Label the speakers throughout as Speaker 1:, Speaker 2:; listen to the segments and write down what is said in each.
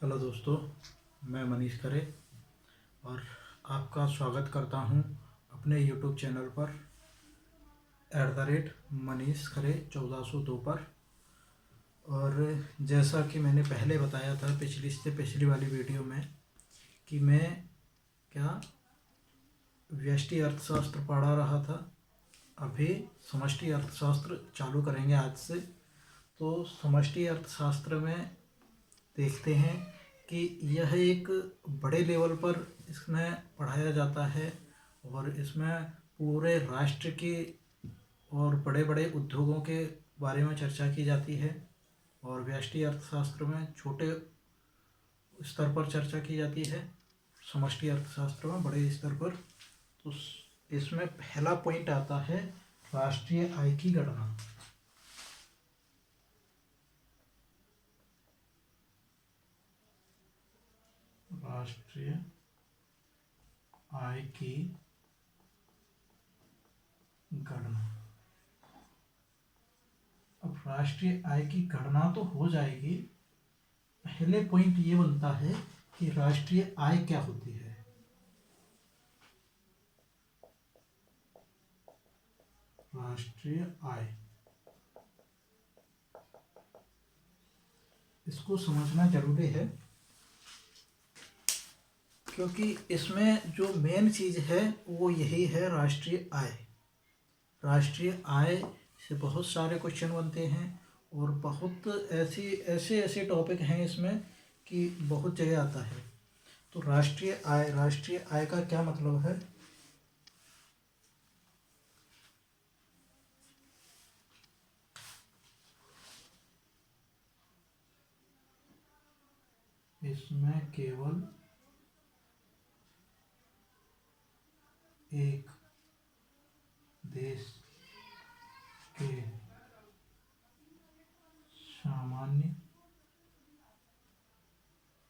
Speaker 1: Hello दोस्तों, मैं मनीष खरे और आपका स्वागत करता हूं अपने यूट्यूब चैनल पर @मनीष खरे 1402 पर। और जैसा कि मैंने पहले बताया था पिछली वाली वीडियो में कि मैं क्या व्यष्टि अर्थशास्त्र पढ़ा रहा था, अभी समष्टि अर्थशास्त्र चालू करेंगे आज से। तो समष्टि अर्थशास्त्र में देखते हैं कि यह एक बड़े लेवल पर इसमें पढ़ाया जाता है और इसमें पूरे राष्ट्र की और बड़े बड़े उद्योगों के बारे में चर्चा की जाती है। और व्यष्टि अर्थशास्त्र में छोटे स्तर पर चर्चा की जाती है, समष्टि अर्थशास्त्र में बड़े स्तर पर। तो इसमें पहला पॉइंट आता है राष्ट्रीय आय की गणना। राष्ट्रीय आय की गणना। अब राष्ट्रीय आय की गणना तो हो जाएगी, पहले पॉइंट ये बनता है कि राष्ट्रीय आय क्या होती है। राष्ट्रीय आय, इसको समझना जरूरी है क्योंकि इसमें जो मेन चीज है वो यही है राष्ट्रीय आय। राष्ट्रीय आय से बहुत सारे क्वेश्चन बनते हैं और बहुत ऐसे टॉपिक हैं इसमें कि बहुत जगह आता है। तो राष्ट्रीय आय का क्या मतलब है? इसमें केवल एक देश के सामान्य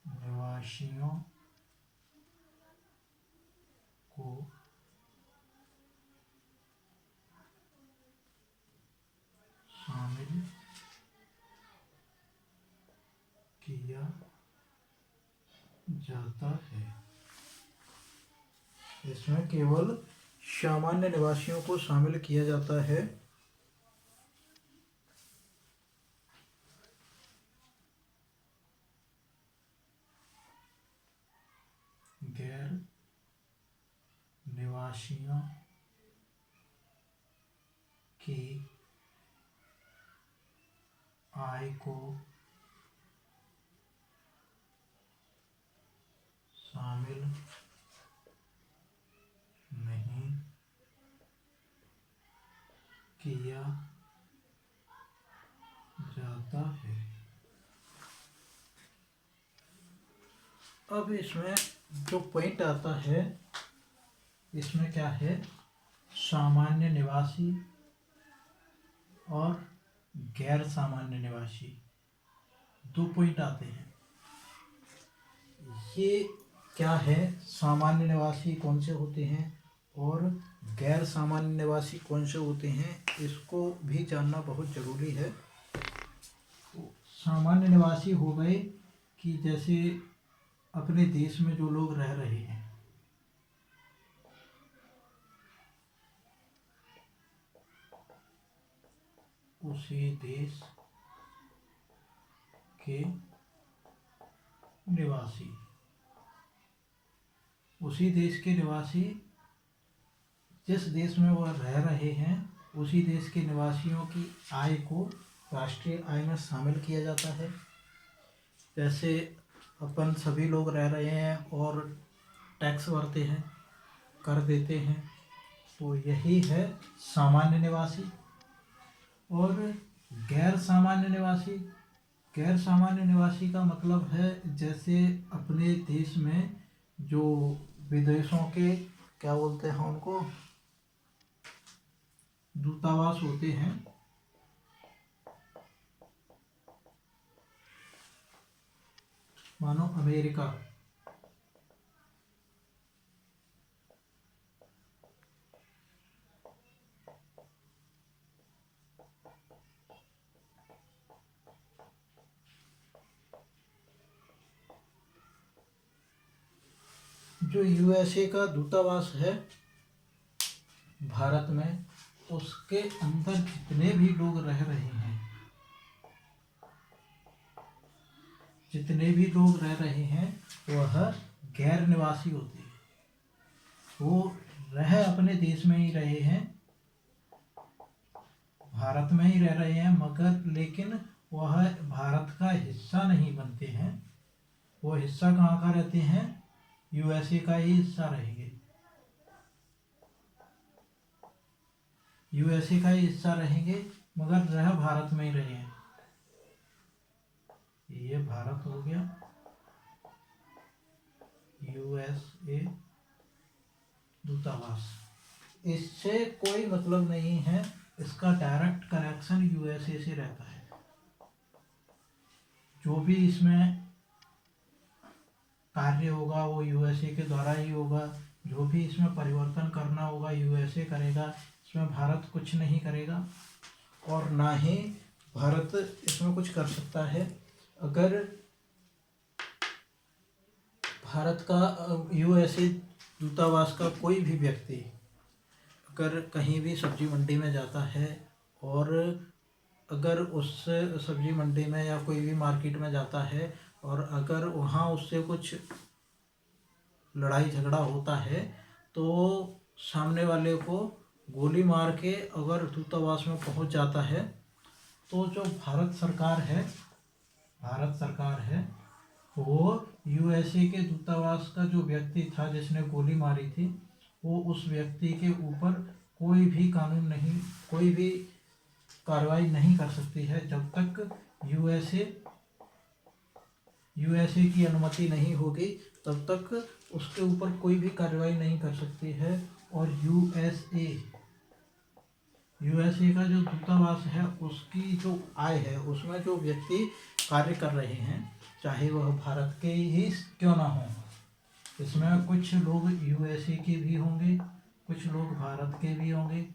Speaker 1: निवासियों को शामिल किया जाता है। इसमें केवल सामान्य निवासियों को शामिल किया जाता है। गैर निवासियों की आय को शामिल नहीं किया जाता है। अब इसमें जो पॉइंट आता है, इसमें क्या है, सामान्य निवासी और गैर सामान्य निवासी, दो पॉइंट आते हैं। ये क्या है, सामान्य निवासी कौन से होते हैं और गैर सामान्य निवासी कौन से होते हैं, इसको भी जानना बहुत ज़रूरी है। तो सामान्य निवासी हो गए कि जैसे अपने देश में जो लोग रह रहे हैं, उसी देश के निवासी, उसी देश के निवासी जिस देश में वह रह रहे हैं, उसी देश के निवासियों की आय को राष्ट्रीय आय में शामिल किया जाता है। जैसे अपन सभी लोग रह रहे हैं और टैक्स भरते हैं, कर देते हैं, तो यही है सामान्य निवासी। और गैर सामान्य निवासी, गैर सामान्य निवासी का मतलब है जैसे अपने देश में जो विदेशों के, क्या बोलते हैं उनको, दूतावास होते हैं, मानो अमेरिका, जो यूएसए का दूतावास है भारत में, उसके अंदर जितने भी लोग रह रहे हैं, जितने भी लोग रह रहे हैं वह गैर निवासी होते हैं। वो रह अपने देश में ही रहे हैं, भारत में ही रह रहे हैं, मगर लेकिन वह भारत का हिस्सा नहीं बनते हैं। वो हिस्सा कहाँ का रहते हैं? यूएसए का ही हिस्सा रहेंगे, यूएसए का ही हिस्सा रहेंगे, मगर रह भारत में ही रहे हैं। ये भारत हो गया, यूएसए दूतावास, इससे कोई मतलब नहीं है, इसका डायरेक्ट कनेक्शन यूएसए से रहता है। जो भी इसमें कार्य होगा वो यूएसए के द्वारा ही होगा, जो भी इसमें परिवर्तन करना होगा यूएसए करेगा, इसमें भारत कुछ नहीं करेगा और ना ही भारत इसमें कुछ कर सकता है। अगर भारत का यूएसए दूतावास का कोई भी व्यक्ति अगर कहीं भी सब्जी मंडी में जाता है और अगर उस सब्जी मंडी में या कोई भी मार्केट में जाता है और अगर वहाँ उससे कुछ लड़ाई झगड़ा होता है तो सामने वाले को गोली मार के अगर दूतावास में पहुँच जाता है, तो जो भारत सरकार है वो यूएसए के दूतावास का जो व्यक्ति था जिसने गोली मारी थी, वो उस व्यक्ति के ऊपर कोई भी कानून नहीं, कोई भी कार्रवाई नहीं कर सकती है जब तक यूएसए की अनुमति नहीं होगी, तब तक उसके ऊपर कोई भी कार्रवाई नहीं कर सकती है। और यूएसए का जो दूतावास है उसकी जो आय है, उसमें जो व्यक्ति कार्य कर रहे हैं, चाहे वह भारत के ही क्यों ना हो, इसमें कुछ लोग यूएसए के भी होंगे, कुछ लोग भारत के भी होंगे।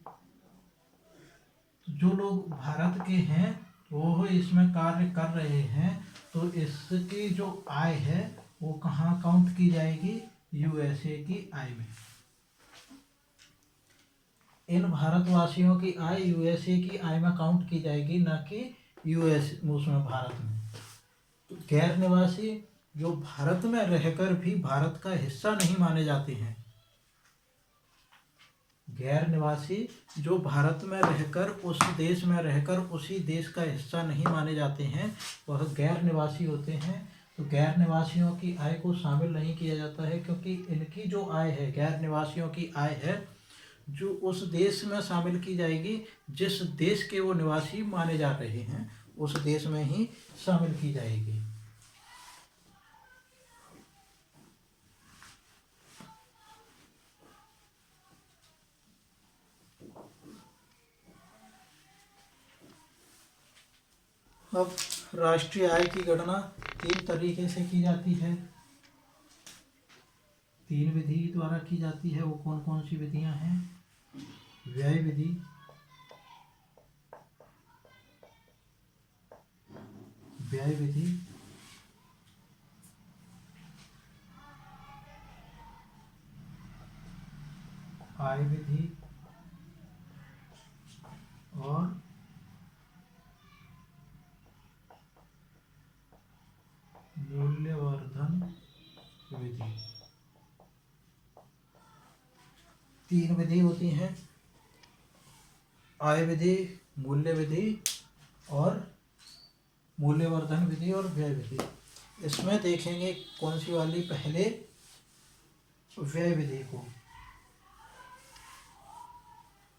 Speaker 1: जो लोग भारत के हैं वो इसमें कार्य कर रहे हैं, तो इसकी जो आय है वो कहाँ काउंट की जाएगी? यूएसए की आय में। इन भारतवासियों की आय यूएसए की आय में काउंट की जाएगी, ना कि उसमें भारत में। तो गैर निवासी जो भारत में रहकर भी भारत का हिस्सा नहीं माने जाते हैं, गैर निवासी जो भारत में रहकर उस देश में रहकर उसी देश का हिस्सा नहीं माने जाते हैं, वह गैर निवासी होते हैं। तो गैर निवासियों की आय को शामिल नहीं किया जाता है, क्योंकि इनकी जो आय है, गैर निवासियों की आय है, जो उस देश में शामिल की जाएगी जिस देश के वो निवासी माने जा रहे हैं, उस देश में ही शामिल की जाएगी। अब राष्ट्रीय आय की गणना 3 तरीके से की जाती है, 3 विधि द्वारा की जाती है। वो कौन कौन सी विधियां हैं? व्यय विधि, व्यय विधि, आय विधि और मूल्यवर्धन विधि। 3 विधि होती हैं, आय विधि, मूल्य विधि और मूल्यवर्धन विधि और व्यय विधि। इसमें देखेंगे कौन सी वाली पहले, व्यय विधि को।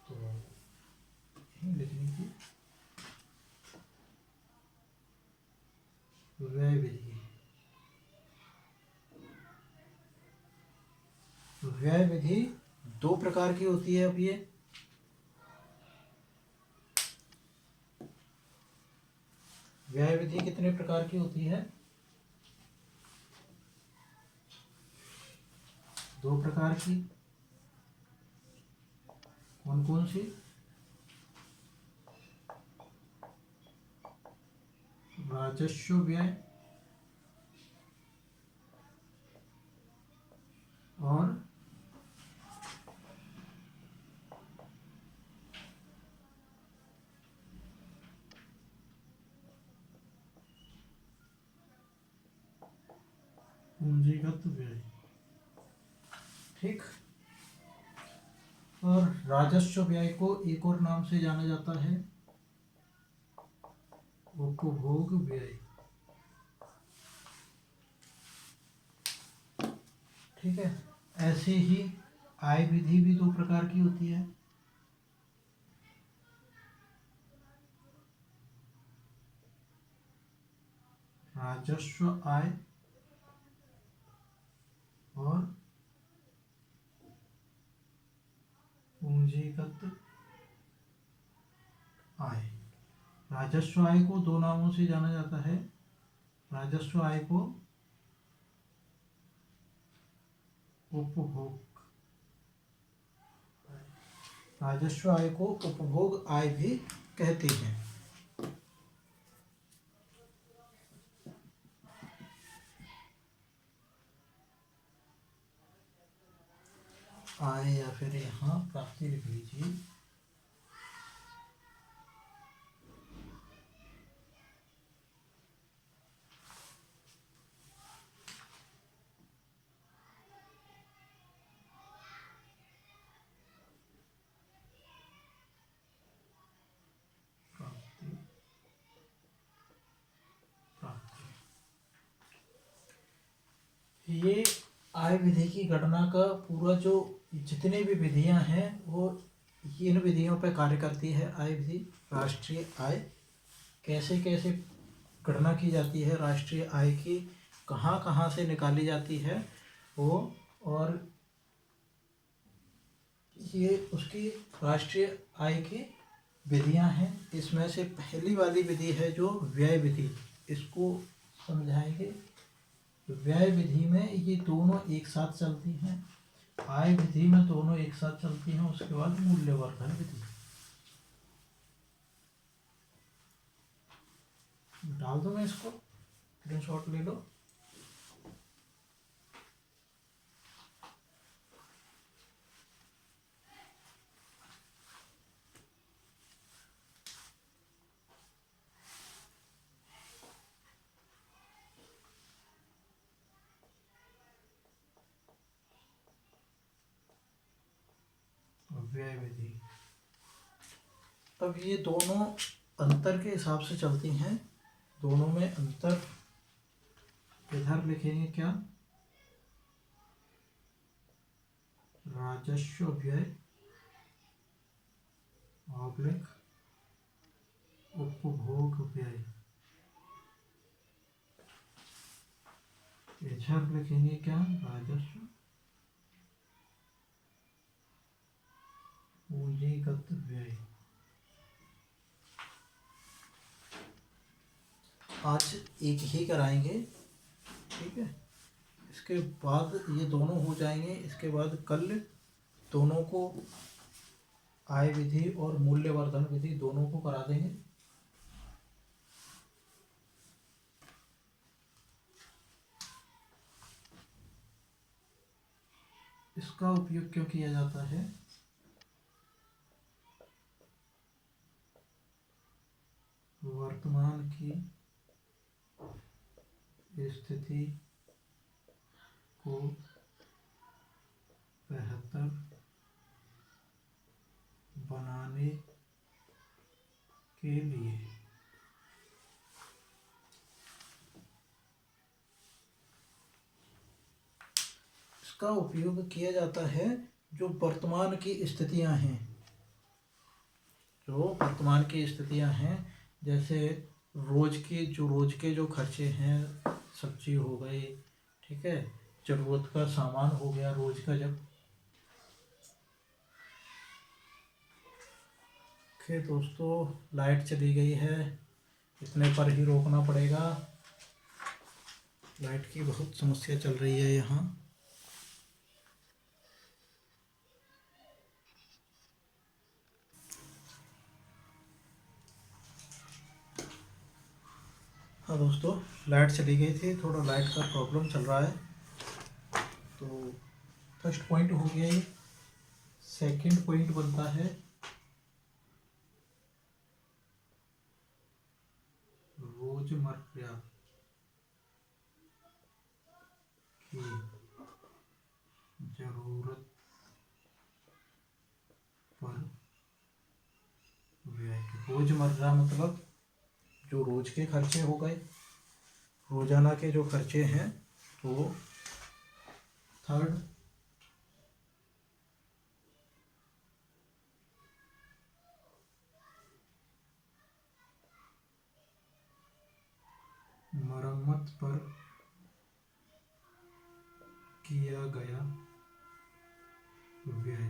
Speaker 1: तो यही लिखनी थी, व्यय विधि। व्यय विधि 2 प्रकार की होती है। अब ये व्यय विधि कितने प्रकार की होती है? 2 प्रकार की। कौन कौन सी? राजस्व व्यय पूंजीगत व्यय। ठीक। और राजस्व व्यय को एक और नाम से जाना जाता है उपभोग व्यय। ठीक है। ऐसे ही आय विधि भी दो प्रकार की होती है। राजस्व आय और पूंजीगत आय। राजस्व आय को दो नामों से जाना जाता है। राजस्व आय को उपभोग राजस्व आय को उपभोग आय भी कहते हैं। आय या फिर यहाँ प्राप्ति लिख लीजिए। प्राप्ति प्राप्ति ये आय विधि की गणना का पूरा जो जितने भी विधियां हैं वो इन विधियों पर कार्य करती है। आय विधि, राष्ट्रीय आय कैसे कैसे गणना की जाती है, राष्ट्रीय आय की कहाँ कहाँ से निकाली जाती है वो, और ये उसकी राष्ट्रीय आय की विधियां हैं। इसमें से पहली वाली विधि है जो व्यय विधि, इसको समझाएंगे। व्यय विधि में ये दोनों एक साथ चलती हैं, आय विधि में दोनों एक साथ चलती हैं। उसके बाद मूल्यवर्धन विधि। डाल दो, मैं इसको स्क्रीनशॉट ले लो। व्यय विधि, अब ये दोनों अंतर के हिसाब से चलती हैं। दोनों में अंतर इधर लिखेंगे क्या, राजस्व व्यय ऑब्लिक उपभोग व्यय। इधर लिखेंगे क्या, राजस्व पूंजीगत व्यय। आज एक ही कराएंगे, ठीक है। इसके बाद ये दोनों हो जाएंगे। इसके बाद कल दोनों को, आय विधि और मूल्यवर्धन विधि दोनों को करा देंगे। इसका उपयोग क्यों किया जाता है, वर्तमान की स्थिति को बेहतर बनाने के लिए। इसका उपयोग किया जाता है जो वर्तमान की स्थितियां हैं, जो वर्तमान की स्थितियां हैं, जैसे रोज के जो खर्चे हैं, सब्जी हो गई, ठीक है, जरूरत का सामान हो गया रोज का। जब ओके दोस्तों, लाइट चली गई है, इतने पर ही रोकना पड़ेगा। लाइट की बहुत समस्या चल रही है यहाँ। हाँ दोस्तों, लाइट चली गई थी, थोड़ा लाइट का प्रॉब्लम चल रहा है। तो फर्स्ट पॉइंट हो गया ये। सेकंड पॉइंट बनता है रोजमर्रा की जरूरत पर व्यय। रोजमर्रा मतलब जो रोज के खर्चे हो गए, रोजाना के जो खर्चे हैं, तो थर्ड मरम्मत पर किया गया व्यय।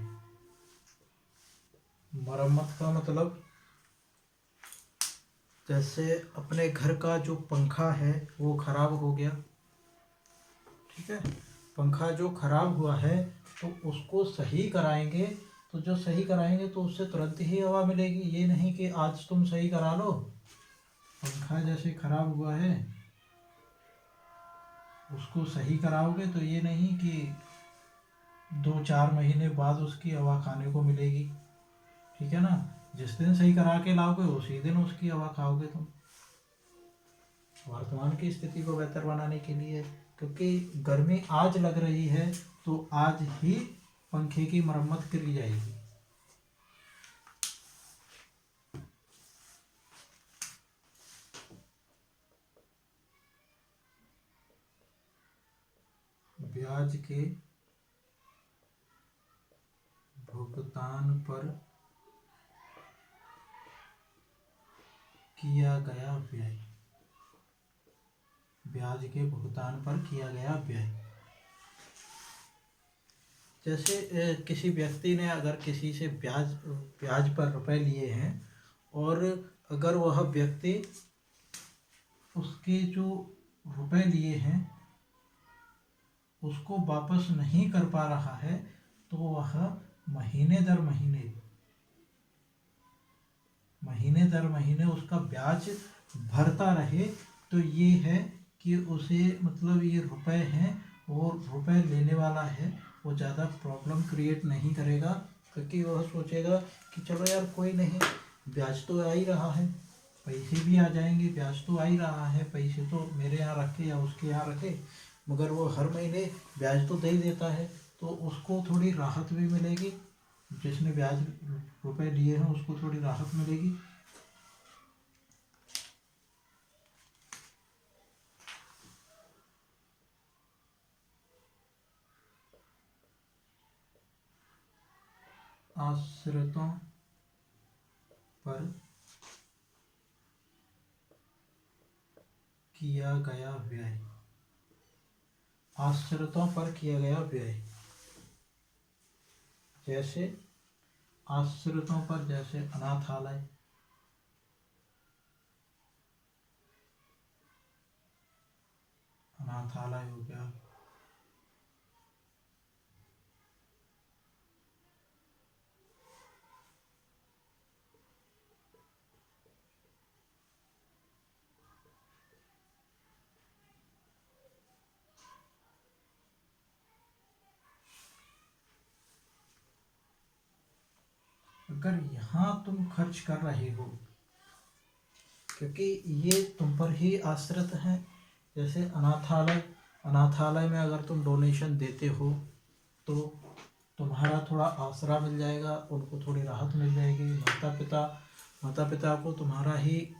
Speaker 1: मरम्मत का मतलब जैसे अपने घर का जो पंखा है वो खराब हो गया, ठीक है, पंखा जो खराब हुआ है तो उसको सही कराएंगे, तो जो सही कराएंगे तो उससे तुरंत ही हवा मिलेगी। ये नहीं कि आज तुम सही करा लो, पंखा जैसे खराब हुआ है उसको सही कराओगे तो ये नहीं कि 2-4 महीने बाद उसकी हवा खाने को मिलेगी, ठीक है ना। जिस दिन सही करा के लाओगे उसी दिन उसकी हवा खाओगे तुम। वर्तमान की स्थिति को बेहतर बनाने के लिए, क्योंकि गर्मी आज लग रही है तो आज ही पंखे की मरम्मत करी जाएगी। ब्याज के भुगतान पर किया गया व्यय। ब्याज के भुगतान पर किया गया व्यय, जैसे किसी व्यक्ति ने अगर किसी से ब्याज पर रुपए लिए हैं और अगर वह व्यक्ति उसके जो रुपए लिए हैं उसको वापस नहीं कर पा रहा है तो वह महीने दर महीने उसका ब्याज भरता रहे, तो ये है कि उसे मतलब ये रुपए हैं और रुपए लेने वाला है वो ज़्यादा प्रॉब्लम क्रिएट नहीं करेगा, क्योंकि वह सोचेगा कि चलो यार कोई नहीं, ब्याज तो आ ही रहा है, पैसे भी आ जाएंगे, ब्याज तो आ ही रहा है, पैसे तो मेरे यहाँ रखे या उसके यहाँ रखे, मगर वो हर महीने ब्याज तो दे ही देता है, तो उसको थोड़ी राहत भी मिलेगी। जिसने ब्याज रुपए लिए हैं उसको थोड़ी राहत मिलेगी। आश्रितों पर किया गया व्यय। आश्रितों पर किया गया व्यय, जैसे आश्रितों पर जैसे अनाथालय, हो गया, अगर यहाँ तुम खर्च कर रहे हो क्योंकि ये तुम पर ही आश्रित हैं, जैसे अनाथालय में अगर तुम डोनेशन देते हो तो तुम्हारा थोड़ा आसरा मिल जाएगा, उनको थोड़ी राहत मिल जाएगी। माता पिता को तुम्हारे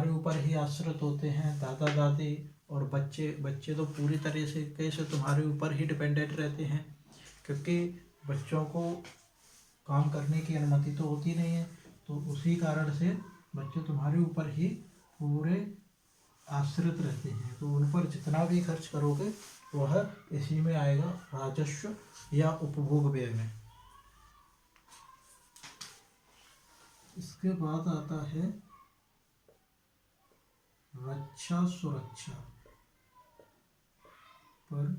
Speaker 1: ऊपर ही आश्रित होते हैं, दादा दादी और बच्चे तो पूरी तरह से कैसे तुम्हारे ऊपर ही डिपेंडेंट रहते हैं, क्योंकि बच्चों को काम करने की अनुमति तो होती नहीं है, तो उसी कारण से बच्चे तुम्हारे ऊपर ही पूरे आश्रित रहते हैं, तो उन पर जितना भी खर्च करोगे वह इसी में आएगा, राजस्व या उपभोग व्यय में। इसके बाद आता है रक्षा सुरक्षा पर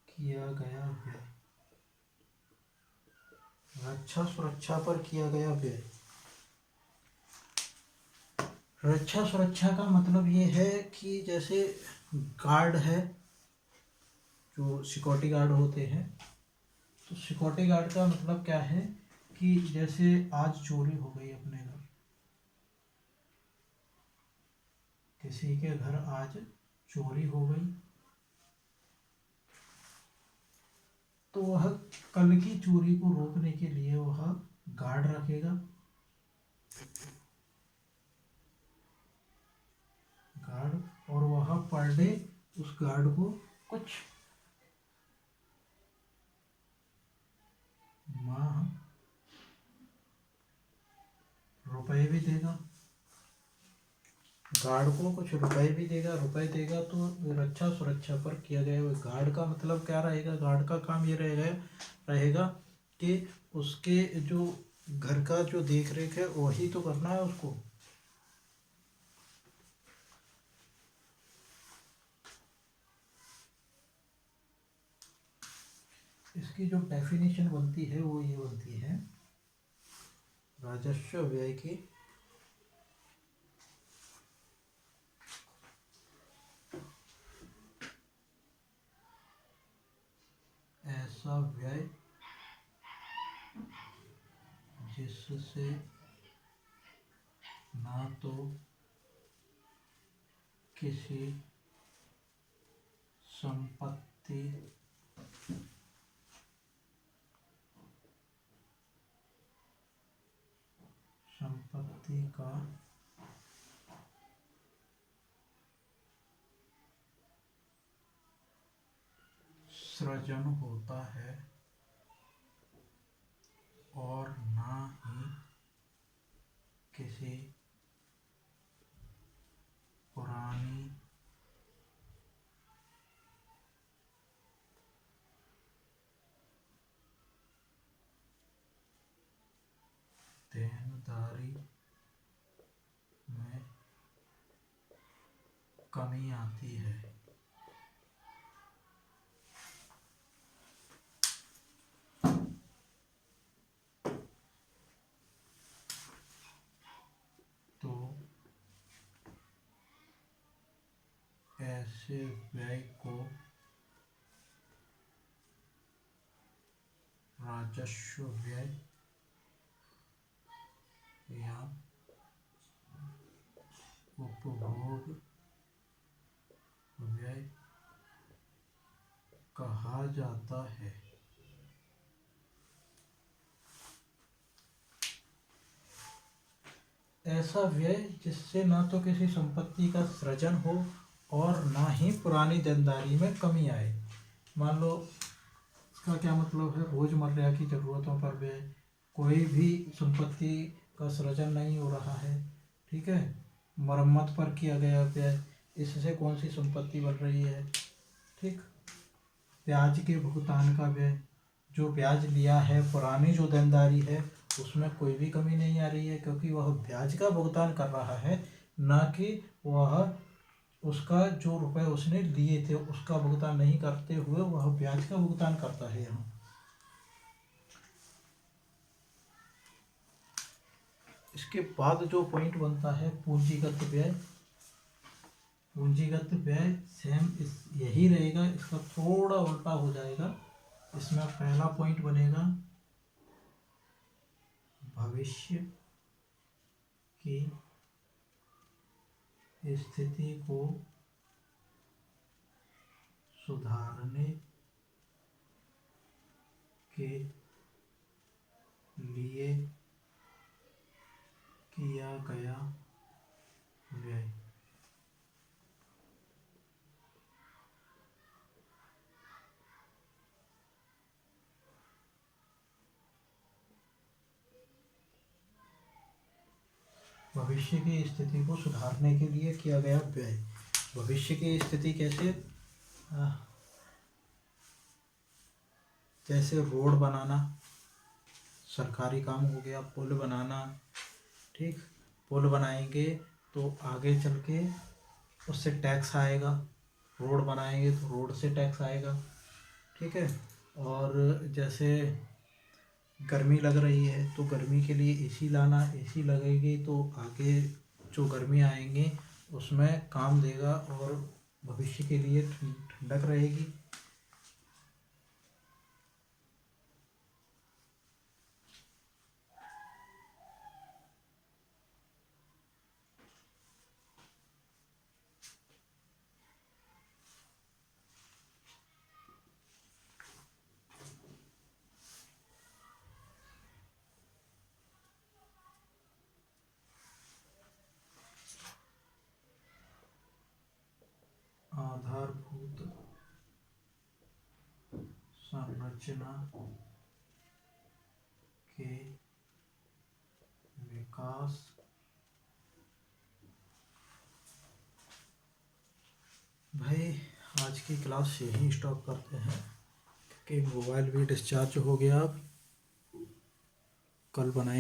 Speaker 1: किया गया व्यय। रक्षा सुरक्षा पर किया गया व्यय, रक्षा सुरक्षा का मतलब ये है कि जैसे गार्ड है, जो सिक्योरिटी गार्ड होते हैं, तो सिक्योरिटी गार्ड का मतलब क्या है कि जैसे आज चोरी हो गई अपने घर, किसी के घर आज चोरी हो गई तो वह कल की चोरी को रोकने के लिए वह गार्ड रखेगा। गार्ड, और वह पर डे उस गार्ड को कुछ माह रुपए भी देगा। गार्ड को कुछ रुपए भी देगा। रुपए देगा तो रक्षा सुरक्षा पर किया गया। गार्ड का मतलब क्या रहेगा? गार्ड का काम ये रहेगा कि उसके जो घर का जो देख रेख है वही तो करना है उसको। इसकी जो डेफिनेशन बनती है वो ये बनती है, राजस्व व्यय की ऐसा व्यय जिससे ना तो किसी संपत्ति का सृजन होता है और ना ही किसी पुरानी देनदारी में कमी आती है। तो ऐसे व्यय को राजस्व व्यय या उपभोग व्यय कहा जाता है। ऐसा व्यय जिससे ना तो किसी संपत्ति का सृजन हो और ना ही पुरानी देनदारी में कमी आए। मान लो इसका क्या मतलब है? रोजमर्रा की जरूरतों पर व्यय, कोई भी संपत्ति का सृजन नहीं हो रहा है, ठीक है, मरम्मत पर किया गया व्यय, इससे कौन सी संपत्ति बन रही है, ठीक। ब्याज के भुगतान का व्यय, जो ब्याज लिया है, पुरानी जो देनदारी है उसमें कोई भी कमी नहीं आ रही है क्योंकि वह ब्याज का भुगतान कर रहा है, ना कि वह उसका जो रुपए उसने लिए थे उसका भुगतान नहीं करते हुए वह ब्याज का भुगतान करता है यहाँ। इसके बाद जो पॉइंट बनता है पूंजीगत व्यय। पूंजीगत व्यय सेम यही रहेगा, इसका थोड़ा उल्टा हो जाएगा। इसमें पहला पॉइंट बनेगा भविष्य की स्थिति को सुधारने के लिए किया गया व्यय। भविष्य की स्थिति को सुधारने के लिए किया गया व्यय। भविष्य की स्थिति कैसे? जैसे रोड बनाना, सरकारी काम हो गया, पुल बनाना, ठीक। पुल बनाएंगे तो आगे चल के उससे टैक्स आएगा, रोड बनाएंगे तो रोड से टैक्स आएगा, ठीक है। और जैसे गर्मी लग रही है तो गर्मी के लिए एसी लाना, एसी लगेगी तो आगे जो गर्मी आएंगे उसमें काम देगा और भविष्य के लिए ठंडक रहेगी। संरचना के विकास भाई आज की क्लास यहीं स्टॉप करते हैं क्योंकि मोबाइल भी डिस्चार्ज हो गया। अब कल बनाएंगे।